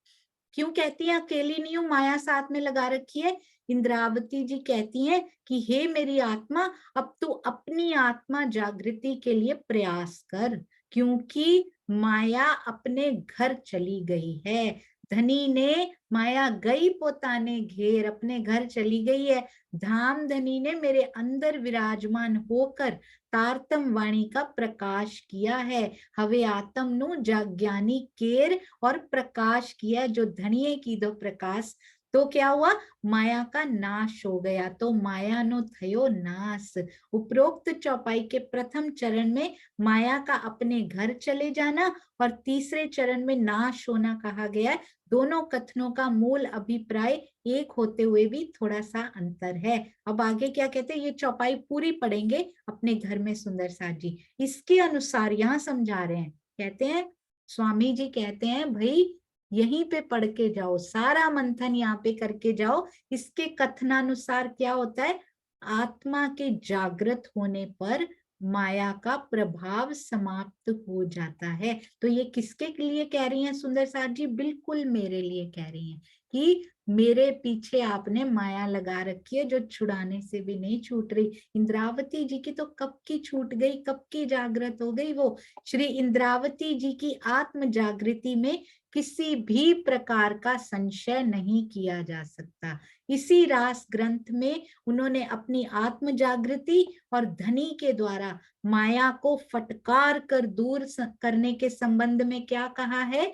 क्यों कहती है अकेली नहीं हूं, माया साथ में लगा रखी है? इंद्रावती जी कहती हैं कि हे मेरी आत्मा, अब तू अपनी आत्मा जागृति के लिए प्रयास कर, क्योंकि माया अपने घर चली गई है। धनी ने माया गई पोताने घेर, अपने घर चली गई है। धाम धनी ने मेरे अंदर विराजमान होकर तारतम वाणी का प्रकाश किया है। हवे आत्म नु जाग्यानी केर, और प्रकाश किया जो धनिये की दो प्रकाश। तो क्या हुआ? माया का नाश हो गया। तो माया नो थयो नाश। उपरोक्त चौपाई के प्रथम चरण में माया का अपने घर चले जाना और तीसरे चरण में नाश होना कहा गया है। दोनों कथनों का मूल अभिप्राय एक होते हुए भी थोड़ा सा अंतर है। अब आगे क्या कहते हैं, ये चौपाई पूरी पढ़ेंगे अपने घर में सुंदर साथ जी। इसके अनुसार यहाँ समझा रहे हैं, कहते हैं स्वामी जी कहते हैं भाई यहीं पे पढ़ के जाओ, सारा मंथन यहाँ पे करके जाओ। इसके कथनानुसार क्या होता है? आत्मा के जागृत होने पर माया का प्रभाव समाप्त हो जाता है। तो ये किसके लिए कह रही हैं सुंदर साथ जी? बिल्कुल मेरे लिए कह रही हैं कि मेरे पीछे आपने माया लगा रखी है जो छुड़ाने से भी नहीं छूट रही। इंद्रावती जी की तो कब की छूट गई, कब की जागृत हो गई वो। श्री इंद्रावती जी की आत्म जागृति में किसी भी प्रकार का संशय नहीं किया जा सकता। इसी रास ग्रंथ में उन्होंने अपनी आत्म जागृति और धनी के द्वारा माया को फटकार कर दूर करने के संबंध में क्या कहा है?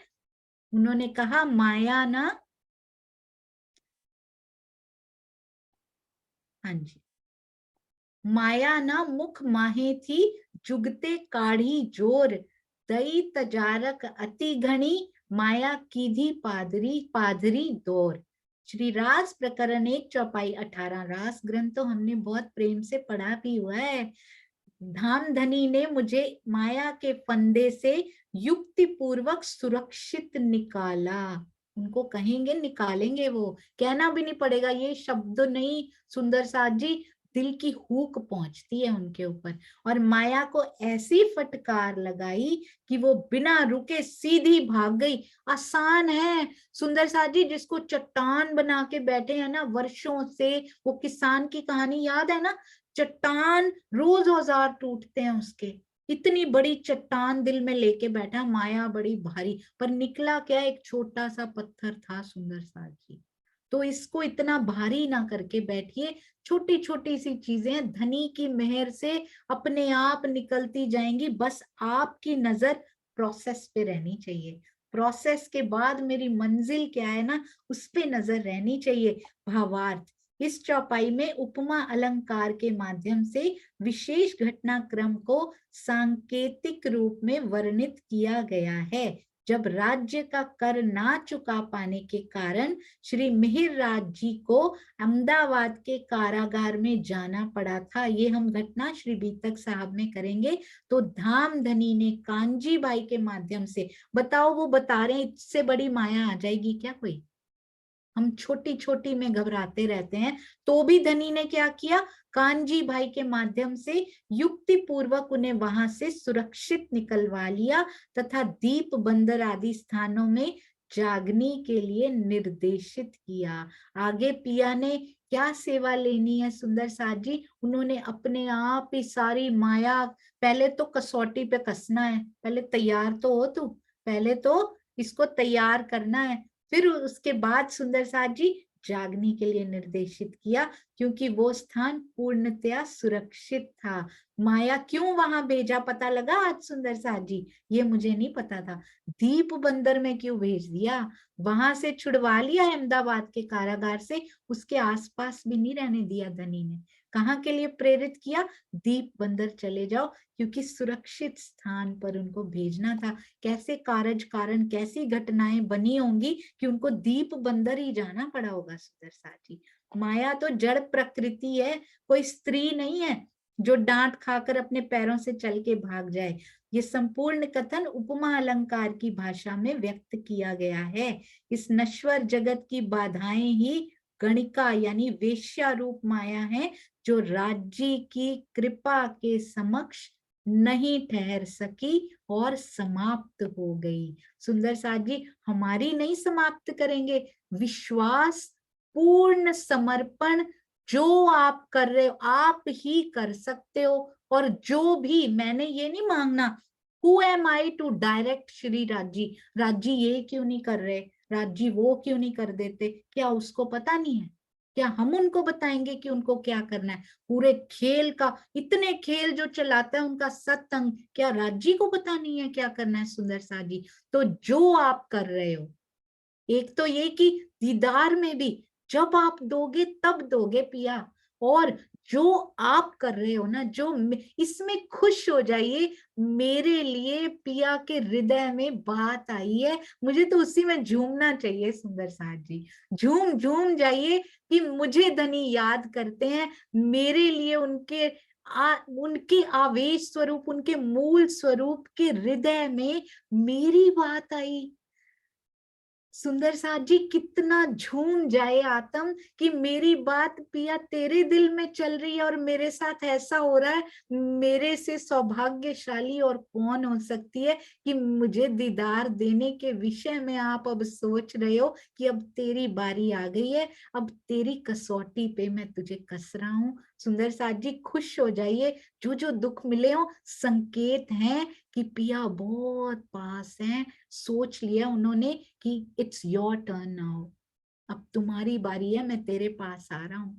उन्होंने कहा माया ना, हाँ जी, माया ना मुख माहे थी, जुगते काढ़ी जोर, दई तजारक अति घनी, माया कीधी पादरी पादरी दौर। श्री रास प्रकरण 1 चौपाई 18। रास ग्रंथ तो हमने बहुत प्रेम से पढ़ा भी हुआ है। धाम धनी ने मुझे माया के फंदे से युक्ति पूर्वक सुरक्षित निकाला। उनको कहेंगे निकालेंगे, वो कहना भी नहीं पड़ेगा, ये शब्द नहीं सुंदर साथ जी, दिल की हुक पहुंचती है उनके ऊपर। और माया को ऐसी फटकार लगाई कि वो बिना रुके सीधी भाग गई। आसान है सुंदर साथ जी, जिसको चट्टान बना के बैठे हैं ना वर्षों से, वो किसान की कहानी याद है ना, चट्टान रोज औजार टूटते हैं उसके, इतनी बड़ी चट्टान दिल में लेके बैठा, माया बड़ी भारी, पर निकला क्या? एक छोटा सा पत्थर था सुंदर साथ जी। तो इसको इतना भारी ना करके बैठिए, छोटी छोटी सी चीजें धनी की मेहर से अपने आप निकलती जाएंगी। बस आपकी नजर प्रोसेस पे रहनी चाहिए, प्रोसेस के बाद मेरी मंजिल क्या है ना, उस पे नजर रहनी चाहिए। भावार्थ, इस चौपाई में उपमा अलंकार के माध्यम से विशेष घटनाक्रम को सांकेतिक रूप में वर्णित किया गया है। जब राज्य का कर ना चुका पाने के कारण श्री मिहिर राज जी को अहमदाबाद के कारागार में जाना पड़ा था, ये हम घटना श्री बीतक साहब में करेंगे। तो धाम धनी ने कांजी बाई के माध्यम से, बताओ वो बता रहे हैं इससे बड़ी माया आ जाएगी क्या कोई? हम छोटी छोटी में घबराते रहते हैं। तो भी धनी ने क्या किया, कानजी भाई के माध्यम से युक्ति पूर्वक उन्हें वहां से सुरक्षित निकलवा लिया तथा दीप बंदर आदि स्थानों में जागने के लिए निर्देशित किया। आगे पिया ने क्या सेवा लेनी है सुंदर साथ जी, उन्होंने अपने आप ही सारी माया, पहले तो कसौटी पे कसना है, पहले तैयार तो हो तू, पहले तो इसको तैयार करना है, फिर उसके बाद सुंदर साथ जी जागने के लिए निर्देशित किया, क्योंकि वो स्थान पूर्णतया सुरक्षित था। माया क्यों वहां भेजा पता लगा आज सुंदर साथ जी, ये मुझे नहीं पता था। दीप बंदर में क्यों भेज दिया, वहां से छुड़वा लिया अहमदाबाद के कारागार से, उसके आसपास भी नहीं रहने दिया धनी ने। कहाँ के लिए प्रेरित किया, दीप बंदर चले जाओ, क्योंकि सुरक्षित स्थान पर उनको भेजना था। कैसे कारज कारण कैसी घटनाएं बनी होंगी कि उनको दीप बंदर ही जाना पड़ा होगा सुंदर साथी। माया तो जड़ प्रकृति है, कोई स्त्री नहीं है जो डांट खाकर अपने पैरों से चल के भाग जाए। ये संपूर्ण कथन उपमा अलंकार की भाषा में व्यक्त किया गया है। इस नश्वर जगत की बाधाएं ही गणिका यानी वेश्या रूप माया है, जो राज्य की कृपा के समक्ष नहीं ठहर सकी और समाप्त हो गई। सुंदर साथ जी हमारी नहीं समाप्त करेंगे, विश्वास पूर्ण समर्पण जो आप कर रहे हो आप ही कर सकते हो। और जो भी, मैंने ये नहीं मांगना who am I to direct Shri Raj ji ये क्यों नहीं कर रहे, राज जी वो क्यों नहीं कर देते, क्या उसको पता नहीं है, क्या हम उनको बताएंगे कि उनको क्या करना है। पूरे खेल का, इतने खेल जो चलाता है उनका सत्संग, क्या राज्य को पता नहीं है क्या करना है सुंदर साथ जी। तो जो आप कर रहे हो, एक तो ये कि दीदार में भी जब आप दोगे तब दोगे पिया, और जो आप कर रहे हो ना, जो इसमें खुश हो जाइए, मेरे लिए पिया के हृदय में बात आई है, मुझे तो उसी में झूमना चाहिए सुंदर साथ जी। झूम झूम जाइए कि मुझे धनी याद करते हैं, मेरे लिए उनके आवेश स्वरूप, उनके मूल स्वरूप के हृदय में मेरी बात आई। सुंदर साथ जी कितना झूम जाए आत्म कि मेरी बात पिया तेरे दिल में चल रही है और मेरे साथ ऐसा हो रहा है। मेरे से सौभाग्यशाली और कौन हो सकती है कि मुझे दीदार देने के विषय में आप अब सोच रहे हो कि अब तेरी बारी आ गई है, अब तेरी कसौटी पे मैं तुझे कस रहा हूँ। सुंदर साथ जी खुश हो जाइए, जो जो दुख मिले हो संकेत हैं कि पिया बहुत पास है, सोच लिया उन्होंने कि इट्स योर टर्न नाउ, अब तुम्हारी बारी है, मैं तेरे पास आ रहा हूं।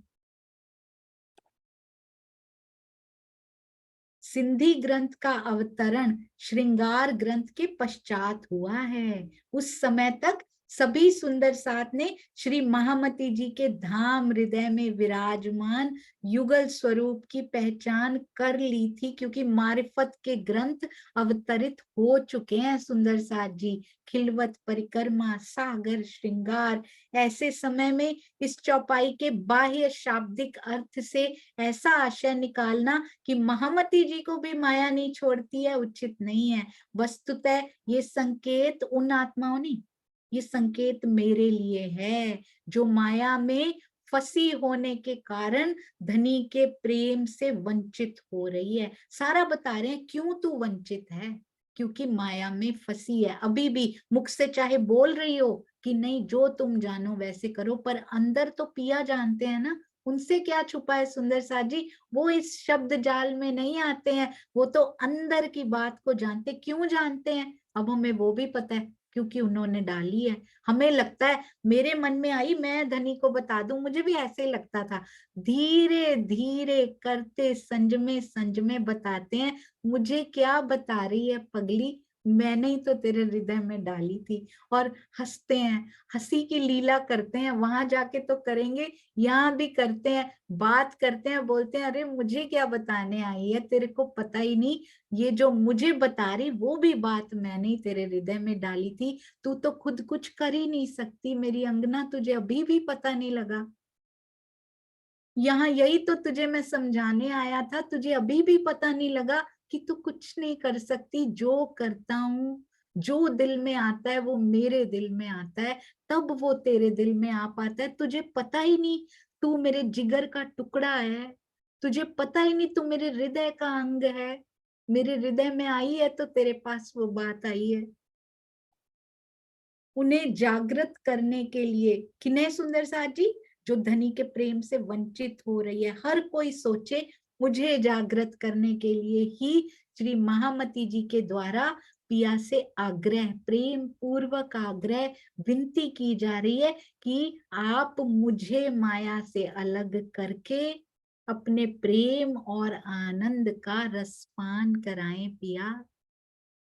सिंधी ग्रंथ का अवतरण श्रृंगार ग्रंथ के पश्चात हुआ है। उस समय तक सभी सुंदर साथ ने श्री महामती जी के धाम हृदय में विराजमान युगल स्वरूप की पहचान कर ली थी, क्योंकि मारिफत के ग्रंथ अवतरित हो चुके हैं सुंदर साथ जी। खिलवत, परिक्रमा, सागर, श्रृंगार, ऐसे समय में इस चौपाई के बाह्य शाब्दिक अर्थ से ऐसा आशय निकालना कि महामती जी को भी माया नहीं छोड़ती है उचित नहीं है। वस्तुतः ये संकेत उन आत्माओं नहीं, ये संकेत मेरे लिए है जो माया में फंसी होने के कारण धनी के प्रेम से वंचित हो रही है। सारा बता रहे हैं क्यों तू वंचित है, क्योंकि माया में फंसी है। अभी भी मुख से चाहे बोल रही हो कि नहीं जो तुम जानो वैसे करो, पर अंदर तो पिया जानते हैं ना, उनसे क्या छुपा है सुंदर साथ जी, वो इस शब्द जाल में नहीं आते हैं, वो तो अंदर की बात को जानते। क्यों जानते हैं अब हमें वो भी पता है, क्योंकि उन्होंने डाली है। हमें लगता है मेरे मन में आई मैं धनी को बता दूं, मुझे भी ऐसे ही लगता था। धीरे धीरे करते संजमे संजमे बताते हैं, मुझे क्या बता रही है पगली, मैंने ही तो तेरे हृदय में डाली थी। और हंसते हैं, हंसी की लीला करते हैं, वहां जाके तो करेंगे, यहाँ भी करते हैं, बात करते हैं, बोलते हैं अरे मुझे क्या बताने आई है, तेरे को पता ही नहीं, ये जो मुझे बता रही वो भी बात मैंने ही तेरे हृदय में डाली थी, तू तो खुद कुछ कर ही नहीं सकती मेरी अंगना, तुझे अभी भी पता नहीं लगा। यहाँ यही तो तुझे मैं समझाने आया था, तुझे अभी भी पता नहीं लगा कि तू कुछ नहीं कर सकती, जो करता हूँ जो दिल में आता है वो मेरे दिल में आता है, तब वो तेरे दिल में आ पाता है। तुझे पता ही नहीं तू मेरे जिगर का टुकड़ा है, तुझे पता ही नहीं तू मेरे हृदय का अंग है। मेरे हृदय में आई है तो तेरे पास वो बात आई है। उन्हें जागृत करने के लिए, किन्हें सुंदर साथ जी? जो धनी के प्रेम से वंचित हो रही है। हर कोई सोचे मुझे जागृत करने के लिए ही श्री महामती जी के द्वारा पिया से आग्रह, प्रेम पूर्वक आग्रह, विनती की जा रही है कि आप मुझे माया से अलग करके अपने प्रेम और आनंद का रसपान कराएं पिया।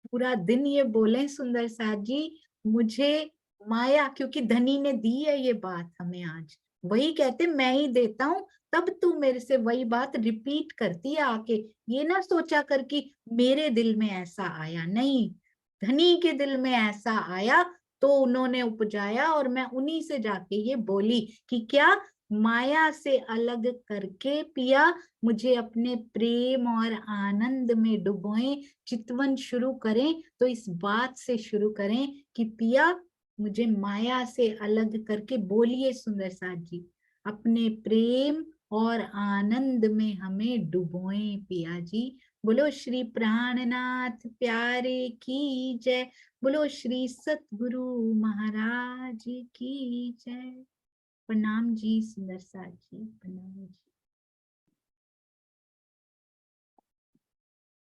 पूरा दिन ये बोले सुंदर साथ जी, मुझे माया, क्योंकि धनी ने दी है ये बात हमें आज, वही कहते मैं ही देता हूं, तब तू मेरे से वही बात रिपीट करती है आके। ये ना सोचा कर कि मेरे दिल में ऐसा आया, नहीं, धनी के दिल में ऐसा आया तो उन्होंने उपजाया, और मैं उन्हीं से जाके ये बोली कि क्या, माया से अलग करके पिया मुझे अपने प्रेम और आनंद में डुबोएं। चितवन शुरू करें तो इस बात से शुरू करें कि पिया मुझे माया से अलग करके, बोलिए सुंदर साथ जी, अपने प्रेम और आनंद में हमें डुबोएं पिया जी। बोलो श्री प्राणनाथ प्यारे की जय, बोलो श्री सतगुरु महाराज की जय। प्रणाम जी सुंदर साथ जी, प्रणाम जी।